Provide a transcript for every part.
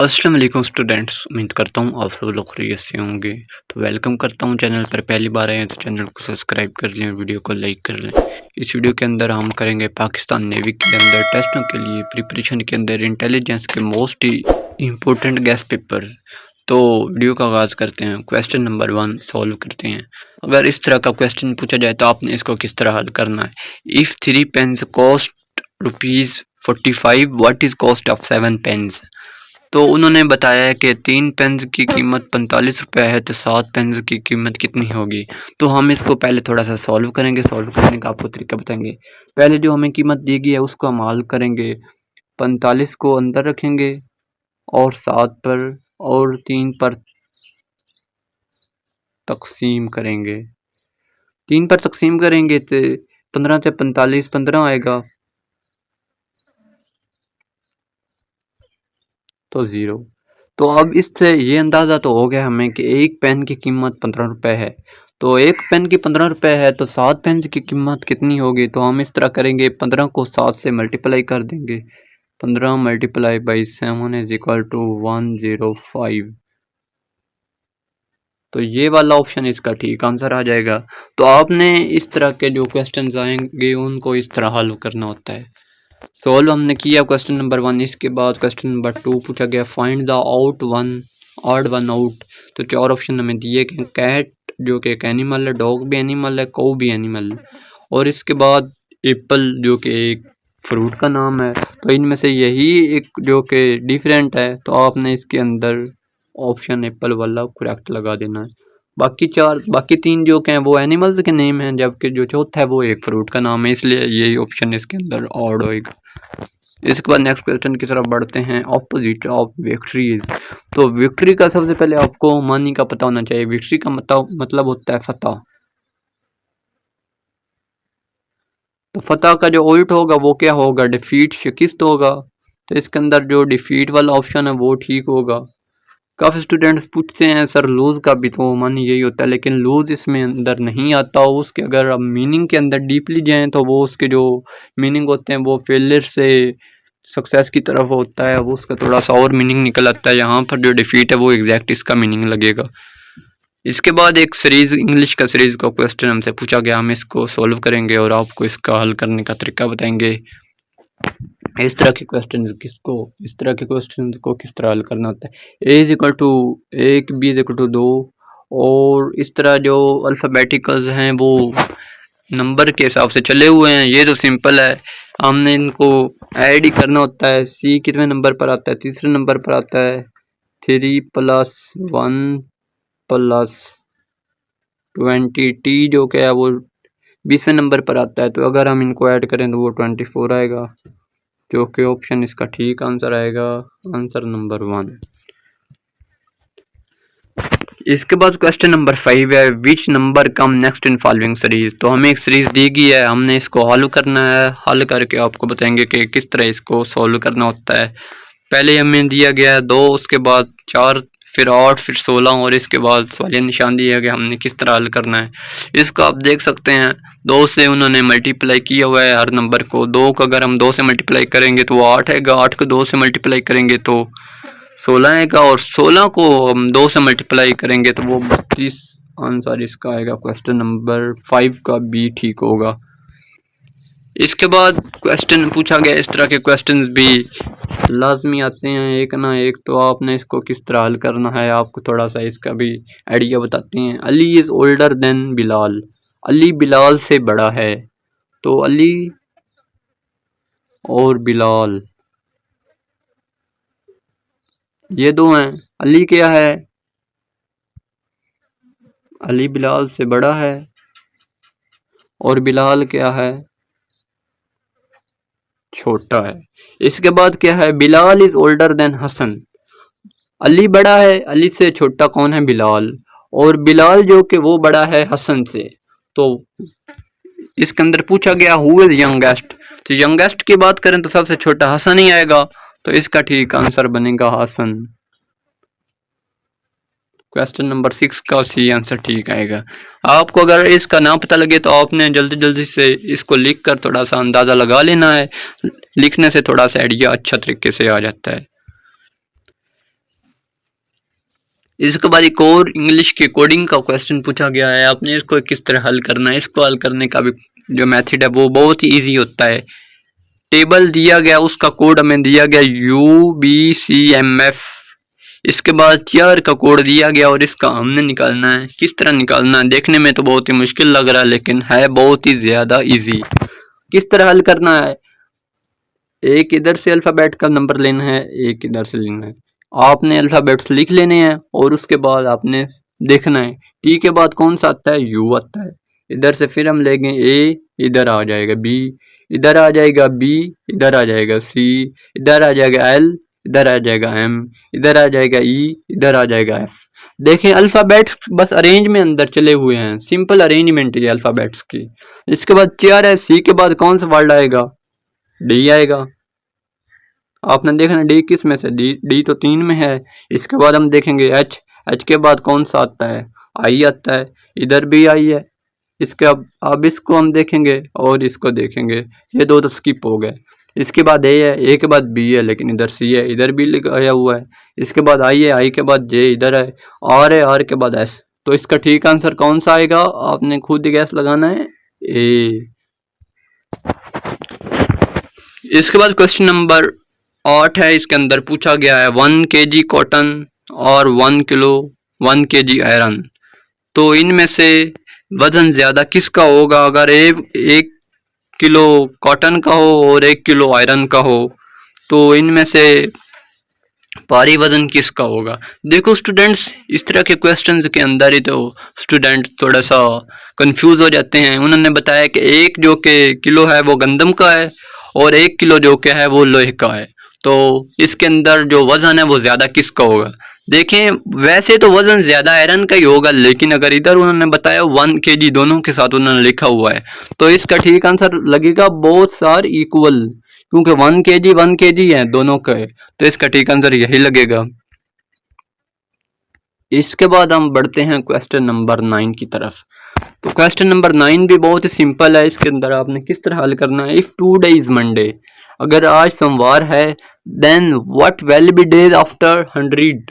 अस्सलाम वालेकुम स्टूडेंट्स, उम्मीद करता हूँ आप सब लोग खैरियत से होंगे। तो वेलकम करता हूँ चैनल पर। पहली बार आए हैं तो चैनल को सब्सक्राइब कर लें, वीडियो को लाइक कर लें। इस वीडियो के अंदर हम करेंगे पाकिस्तान नेवी के अंदर टेस्टों के लिए प्रिपरेशन के अंदर इंटेलिजेंस के मोस्ट इम्पोर्टेंट गेस्ट पेपर्स। तो वीडियो का आगाज़ करते हैं। क्वेश्चन नंबर 1 सॉल्व करते हैं। अगर इस तरह का क्वेश्चन पूछा जाए तो आपने इसको किस तरह हल करना है। If 3 pens cost ₹45, what is cost of 7 pens. तो उन्होंने बताया है कि 3 पेन्स की कीमत 45 रुपये है, तो 7 पेन्स की कीमत कितनी होगी। तो हम इसको पहले थोड़ा सा सॉल्व करेंगे। सॉल्व करने का आपको तरीका बताएंगे। पहले जो हमें कीमत दी गई है उसको हम हल करेंगे। 45 को अंदर रखेंगे और 7 पर और 3 पर तकसीम करेंगे। 3 पर तकसीम करेंगे तो 15 से 45 15 आएगा, तो 0। तो अब इससे ये अंदाज़ा तो हो गया हमें कि एक पेन की कीमत 15 रुपये है। तो एक पेन की 15 रुपये है तो 7 पेन की कीमत कितनी होगी। तो हम इस तरह करेंगे, 15 को 7 से मल्टीप्लाई कर देंगे। 15 multiply by 7 is equal to 105। तो ये वाला ऑप्शन इसका ठीक आंसर आ जाएगा। तो आपने इस तरह के जो क्वेश्चन आएंगे उनको इस तरह हल करना होता है। सोल्व हमने किया क्वेश्चन नंबर 1। इसके बाद क्वेश्चन नंबर 2 पूछा गया find the out one odd one out. तो 4 ऑप्शन हमें दिए कि कैट जो कि एक एनिमल है, डॉग भी एनिमल है, काऊ भी एनिमल है, और इसके बाद एप्पल जो कि एक फ्रूट का नाम है। तो इनमें से यही एक जो कि डिफरेंट है, तो आपने इसके अंदर ऑप्शन एप्पल वाला करेक्ट लगा देना है। बाकी 3 जो के हैं वो एनिमल्स के नेम हैं, जबकि जो चौथा है वो एक फ्रूट का नाम है, इसलिए यही ऑप्शन इसके अंदर ऑड होएगा। इसके बाद नेक्स्ट क्वेश्चन की तरफ बढ़ते हैं। Opposite of victories. तो विक्ट्री का सबसे पहले आपको मानी का पता होना चाहिए। विक्ट्री का मतलब होता है फतह। तो फतह का जो उल्ट होगा वो क्या होगा, डिफीट, शिकस्त होगा। तो इसके अंदर जो डिफीट वाला ऑप्शन है वो ठीक होगा। काफ़ी स्टूडेंट्स पूछते हैं सर लूज़ का भी तो मानी यही होता है, लेकिन लूज़ इसमें अंदर नहीं आता। उसके अगर आप मीनिंग के अंदर डीपली जाएँ तो वो उसके जो मीनिंग होते हैं वो फेलियर से सक्सेस की तरफ होता है, वो उसका थोड़ा सा और मीनिंग निकल आता है। यहाँ पर जो डिफीट है वो एग्जैक्ट इसका मीनिंग लगेगा। इसके बाद एक सीरीज़, इंग्लिश का सीरीज़ का क्वेश्चन हमसे पूछा गया, हम इसको सॉल्व करेंगे और आपको इसका हल करने का तरीका बताएंगे। इस तरह के क्वेश्चन को किस तरह हल करना होता है। A is equal to 1, B is equal to 2, और इस तरह जो अल्फ़ाबेटिकल्स हैं वो नंबर के हिसाब से चले हुए हैं। ये तो सिंपल है, हमने इनको ऐड ही करना होता है। सी कितने नंबर पर आता है, तीसरे नंबर पर आता है। 3 + 1 + 20, टी जो क्या है वो 20वें नंबर पर आता है। तो अगर हम इनको ऐड करें तो वो 24 आएगा, जो कि ऑप्शन इसका ठीक आंसर आएगा, आंसर नंबर 1। इसके बाद क्वेश्चन नंबर 5 है which number come next in following series. तो हमें एक सीरीज दी गई है, हमने इसको हल करना है। हल करके आपको बताएंगे कि किस तरह इसको सॉल्व करना होता है। पहले हमें दिया गया है 2, उसके बाद 4, फिर 8, फिर 16, और इसके बाद सवालिया निशान दिया गया हमने किस तरह हल करना है। इसको आप देख सकते हैं 2 से उन्होंने मल्टीप्लाई किया हुआ है हर नंबर को। 2 को अगर हम 2 से मल्टीप्लाई करेंगे तो वो 8 आएगा, 8 को 2 से मल्टीप्लाई करेंगे तो 16 आएगा, और 16 को हम 2 से मल्टीप्लाई करेंगे तो वो 32 आंसर इसका आएगा। क्वेश्चन नंबर 5 का बी ठीक होगा। इसके बाद क्वेश्चन पूछा गया, इस तरह के क्वेश्चंस भी लाजमी आते हैं एक ना एक, तो आपने इसको किस तरह हल करना है आपको थोड़ा सा इसका भी आइडिया बताते हैं। Ali is older than Bilal. Ali Bilal से बड़ा है। तो अली और बिलाल ये 2 हैं। अली क्या है, अली बिलाल से बड़ा है, और बिलाल क्या है, छोटा है। इसके बाद क्या है, Bilal is older than Hasan. Ali बड़ा है, अली से छोटा कौन है, बिलाल, और बिलाल जो कि वो बड़ा है हसन से। तो इसके अंदर पूछा गया हु इज यंगेस्ट। तो यंगेस्ट की बात करें तो सबसे छोटा हसन ही आएगा, तो इसका ठीक आंसर बनेगा हसन। क्वेश्चन नंबर 6 का सी आंसर ठीक आएगा। आपको अगर इसका ना पता लगे तो आपने जल्दी जल्दी से इसको लिख कर थोड़ा सा अंदाज़ा लगा लेना है। लिखने से थोड़ा सा आइडिया अच्छा तरीके से आ जाता है। इसके बाद एक और इंग्लिश के कोडिंग का क्वेश्चन पूछा गया है, आपने इसको किस तरह हल करना है। इसको हल करने का भी जो मेथड है वो बहुत ही ईजी होता है। टेबल दिया गया, उसका कोड हमें दिया गया UBCMF, इसके बाद चेयर का कोड दिया गया और इसका हमने निकालना है। किस तरह निकालना है, देखने में तो बहुत ही मुश्किल लग रहा है लेकिन है बहुत ही ज़्यादा इजी। किस तरह हल करना है, एक इधर से अल्फ़ाबेट का नंबर लेना है, एक इधर से लेना है। आपने अल्फ़ाबेट्स लिख लेने हैं और उसके बाद आपने देखना है टी के बाद कौन सा आता है, यू आता है। इधर से फिर हम लेंगे ए, इधर आ जाएगा बी, इधर आ जाएगा बी, इधर आ जाएगा सी, इधर आ जाएगा एल, इधर आ जाएगा एम, इधर आ जाएगा ई, इधर आ जाएगा एफ। देखें अल्फ़ाबेट्स बस अरेंज में अंदर चले हुए हैं, सिंपल अरेंजमेंट है अल्फ़ाबेट्स की। इसके बाद चेयर है, सी के बाद कौन सा वर्ड आएगा, डी आएगा। आपने देखना डी किस में से, डी तो 3 में है। इसके बाद हम देखेंगे एच, एच के बाद कौन सा आता है, आई आता है, इधर भी आई है। इसके अब इसको हम देखेंगे और इसको देखेंगे, ये दो तो स्किप हो गए। इसके बाद ए है, ए के बाद बी है लेकिन इधर सी है, इधर भी लगाया हुआ है। इसके बाद आई है, आई के बाद जे इधर है, आर है, आर के बाद एस। तो इसका ठीक आंसर कौन सा आएगा, आपने खुद गैस लगाना है, ए। इसके बाद क्वेश्चन नंबर 8 है, इसके अंदर पूछा गया है 1 kg कॉटन और 1 kg आयरन, तो इनमें से वजन ज़्यादा किसका होगा। अगर 1 किलो कॉटन का हो और 1 किलो आयरन का हो तो इनमें से भारी वजन किसका होगा। देखो स्टूडेंट्स, इस तरह के क्वेश्चंस के अंदर ही तो स्टूडेंट थोड़ा सा कंफ्यूज हो जाते हैं। उन्होंने बताया कि 1 जो कि किलो है वो गंदम का है और 1 किलो जो कि है वो लोहे का है, तो इसके अंदर जो वजन है वो ज़्यादा किसका होगा। देखें वैसे तो वजन ज़्यादा आयरन का ही होगा, लेकिन अगर इधर उन्होंने बताया 1 kg दोनों के साथ उन्होंने लिखा हुआ है तो इसका ठीक आंसर लगेगा बोथ आर इक्वल, क्योंकि 1 kg है दोनों का है, तो इसका ठीक आंसर यही लगेगा। इसके बाद हम बढ़ते हैं क्वेश्चन नंबर 9 की तरफ। तो क्वेश्चन नंबर 9 भी बहुत ही सिंपल है। इसके अंदर आपने किस तरह हल करना है, इफ़ टुडे इज मंडे, अगर आज सोमवार है, then what will be days after 100,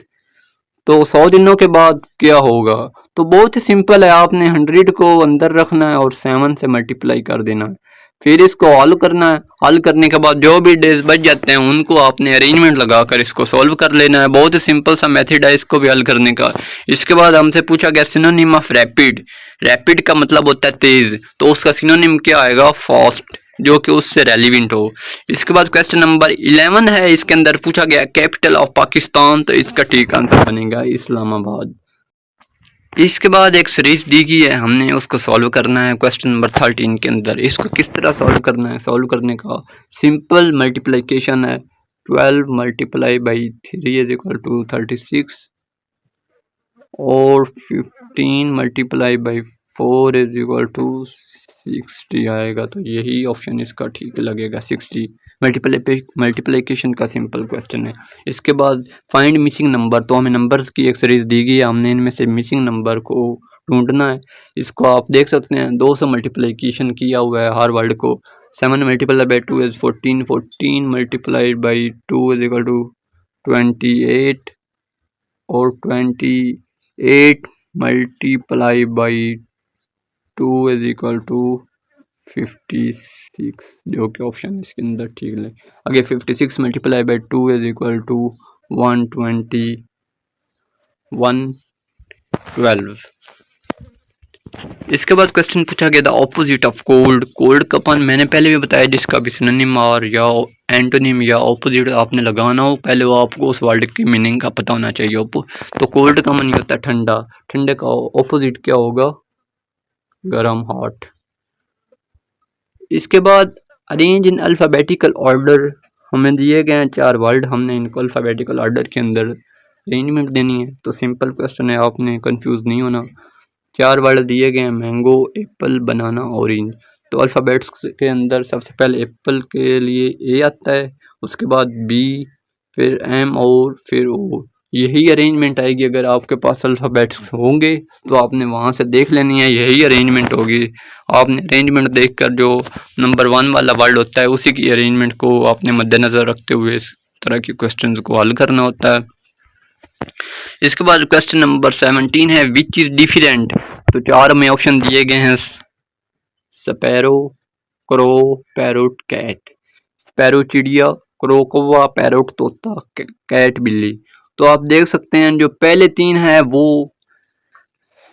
तो 100 दिनों के बाद क्या होगा। तो बहुत ही सिंपल है, आपने 100 को अंदर रखना है और 7 से मल्टीप्लाई कर देना है, फिर इसको हल करना है। हल करने के बाद जो भी डेज बच जाते हैं उनको आपने अरेंजमेंट लगाकर इसको सॉल्व कर लेना है। बहुत ही सिंपल सा मेथड है इसको भी हल करने का। इसके बाद हमसे पूछा गया सिनोनिम ऑफ रैपिड, रैपिड का मतलब होता है तेज, तो उसका सिनोनिम क्या आएगा, फास्ट, जो कि उससे रेलिवेंट हो। इसके बाद क्वेश्चन नंबर 11 है, इसके अंदर पूछा गया कैपिटल ऑफ पाकिस्तान, तो इसका ठीक आंसर बनेगा इस्लामाबाद। इसके बाद एक सीरीज दी गई है, हमने उसको सॉल्व करना है क्वेश्चन नंबर 13 के अंदर। इसको किस तरह सॉल्व करना है, सॉल्व करने का सिंपल मल्टीप्लिकेशन है। 12 multiply by 3 is equal to 36 और 15 multiply by 4 is equal to 60 आएगा, तो यही ऑप्शन इसका ठीक लगेगा, 60। मल्टीप्लिकेशन का सिंपल क्वेश्चन है। इसके बाद फाइंड मिसिंग नंबर, तो हमें नंबर्स की एक सीरीज दी गई है, हमने इनमें से मिसिंग नंबर को ढूंढना है। इसको आप देख सकते हैं 2 से मल्टीप्लिकेशन किया हुआ है हर वर्ड को। 7 multiply by 2 is 14, 14 multiply by 2 is equal to 28 और 28 multiply by 2 is equal to 56, जो कि ऑप्शन इसके अंदर ठीक है। आगे 56 multiply by 2 is equal to 120, 112। इसके बाद क्वेश्चन पूछा गया the opposite of cold, cold का अपन मैंने पहले भी बताया, जिसका भी सिनोनिम और या एंटोनिम या ऑपोजिट आपने लगाना हो, पहले वो आपको उस वर्ड की मीनिंग का पता होना चाहिए। तो कोल्ड का मीनिंग होता है ठंडा, ठंडे का ऑपोजिट क्या होगा, गरम, हॉट। इसके बाद अरेंज इन अल्फ़ाबेटिकल ऑर्डर, हमें दिए गए हैं 4 वर्ड, हमने इनको अल्फ़ाबेटिकल ऑर्डर के अंदर अरेंजमेंट देनी है। तो सिंपल क्वेश्चन है, आपने कंफ्यूज नहीं होना। 4 वर्ड दिए गए हैं, मैंगो, एप्पल, बनाना, ऑरेंज। तो अल्फ़ाबेट्स के अंदर सबसे पहले एप्पल के लिए ए आता है, उसके बाद बी, फिर एम और फिर ओ। यही अरेंजमेंट आएगी। अगर आपके पास अल्फ़ाबेट्स होंगे तो आपने वहाँ से देख लेनी है, यही अरेंजमेंट होगी। आपने अरेंजमेंट देखकर जो नंबर 1 वाला वर्ड होता है उसी की अरेंजमेंट को आपने मद्देनज़र रखते हुए इस तरह के क्वेश्चंस को हल करना होता है। इसके बाद क्वेश्चन नंबर 17 है विच इज डिफरेंट। तो 4 में ऑप्शन दिए गए हैं sparrow, crow, parrot, cat. Sparrow चिड़िया, क्रो कौवा, पैरोट तोता, कैट बिल्ली। तो आप देख सकते हैं जो पहले 3 है वो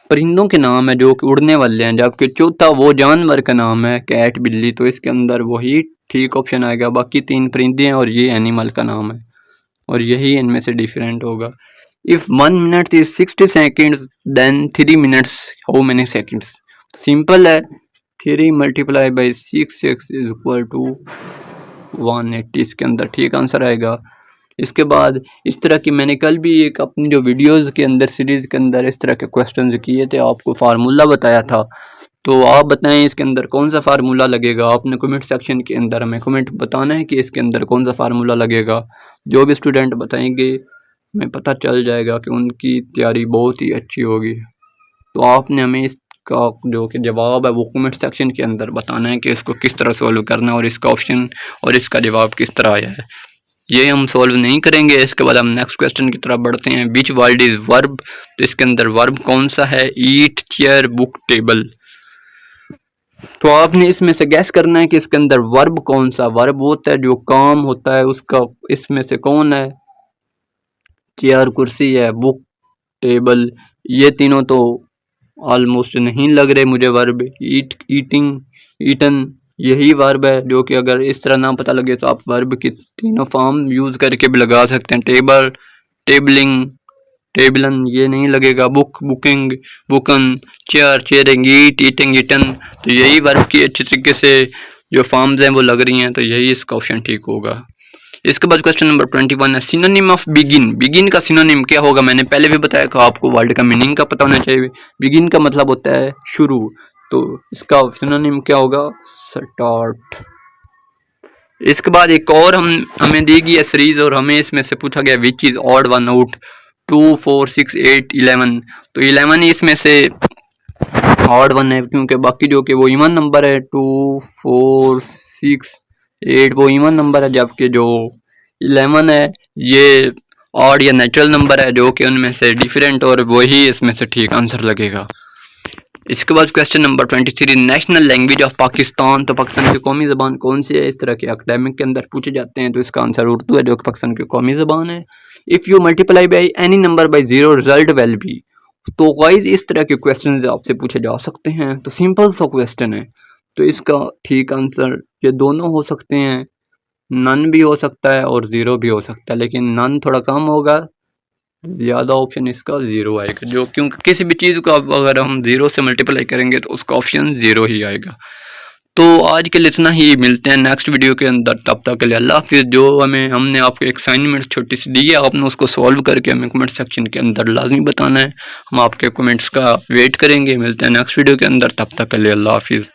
परिंदों के नाम है जो कि उड़ने वाले हैं, जबकि चौथा वो जानवर का नाम है कैट बिल्ली। तो इसके अंदर वही ठीक ऑप्शन आएगा। बाकी 3 परिंदे हैं और ये एनिमल का नाम है और यही इनमें से डिफरेंट होगा। If 1 minute is 60 seconds then 3 minutes how many seconds. Simple है, 3 multiply by 6 is equal to 180। इसके अंदर ठीक आंसर आएगा। इसके बाद इस तरह की मैंने कल भी एक अपनी जो वीडियोस के अंदर सीरीज़ के अंदर इस तरह के क्वेश्चंस किए थे, आपको फार्मूला बताया था। तो आप बताएं इसके अंदर कौन सा फार्मूला लगेगा। आपने कमेंट सेक्शन के अंदर हमें कमेंट बताना है कि इसके अंदर कौन सा फार्मूला लगेगा। जो भी स्टूडेंट बताएंगे हमें पता चल जाएगा कि उनकी तैयारी बहुत ही अच्छी होगी। तो आपने हमें इसका जो कि जवाब है वो कमेंट सेक्शन के अंदर बताना है कि इसको किस तरह सॉल्व करना है और इसका ऑप्शन और इसका जवाब किस तरह आया है। ये हम सॉल्व नहीं करेंगे। इसके बाद हम नेक्स्ट क्वेश्चन की तरफ बढ़ते हैं। Which word is verb. तो इसके अंदर वर्ब कौन सा है। ईट, चेयर, बुक, टेबल। तो आपने इसमें से गैस करना है कि इसके अंदर वर्ब कौन सा। वर्ब होता है जो काम होता है उसका, इसमें से कौन है। चेयर कुर्सी है, बुक टेबल, ये तीनों तो ऑलमोस्ट नहीं लग रहे मुझे वर्ब। ईट, ईटिंग, ईटन, यही वर्ब है जो कि अगर इस तरह ना पता लगे तो आप वर्ब की तीनों फॉर्म यूज़ करके भी लगा सकते हैं। टेबल, टेबलिंग, टेबलन, ये नहीं लगेगा। बुक, बुकिंग, बुकन, चेयर, चेयरिंग, ईट, ईटिंग, ईटन। तो यही वर्ब की अच्छी तरीके से जो फॉर्म्स हैं वो लग रही हैं। तो यही इसका ऑप्शन ठीक होगा। इसके बाद क्वेश्चन नंबर 21 है सिनोनिम ऑफ बिगिन। बिगिन का सिनोनिम क्या होगा। मैंने पहले भी बताया कि आपको वर्ड का मीनिंग का पता होना चाहिए। बिगिन का मतलब होता है शुरू, तो इसका सिनोनिम क्या होगा। स्टार्ट। इसके बाद एक और हमें दी गई है सीरीज और हमें इसमें से पूछा गया which is odd one out 2, 4, 6, 8, 11। तो 11 ही इसमें से ऑड वन है क्योंकि बाकी जो कि वो इवन नंबर है 2, 4, 6, 8 वो इवन नंबर है, जबकि जो 11 है ये ऑड या नेचुरल नंबर है जो कि उनमें से डिफरेंट, और वही इसमें से ठीक आंसर लगेगा। इसके बाद question number 23 national language of Pakistan. तो पाकिस्तान की कौमी ज़बान कौन सी है। इस तरह के एकेडमिक के अंदर पूछे जाते हैं। तो इसका आंसर उर्दू है जो कि पाकिस्तान की कौमी ज़बान है। If you multiply by any number by 0 result will be. तो गाइस इस तरह के क्वेश्चन आपसे पूछे जा सकते हैं। तो सिंपल सा क्वेश्चन है, तो इसका ठीक आंसर ये दोनों हो सकते हैं। नन भी हो सकता है और 0 भी हो सकता है, लेकिन नन थोड़ा कम होगा, ज़्यादा ऑप्शन इसका 0 आएगा। जो क्योंकि किसी भी चीज़ को अगर हम 0 से मल्टीप्लाई करेंगे तो उसका ऑप्शन 0 ही आएगा। तो आज के लिए इतना ही, मिलते हैं नेक्स्ट वीडियो के अंदर। तब तक के लिए अल्लाह हाफिज़। जो हमने आपको एक असाइनमेंट छोटी सी दी है, आपने उसको सॉल्व करके हमें कमेंट सेक्शन के अंदर लाजमी बताना है। हम आपके कमेंट्स का वेट करेंगे। मिलते हैं नेक्स्ट वीडियो के अंदर, तब तक के लिए अल्लाह हाफिज़।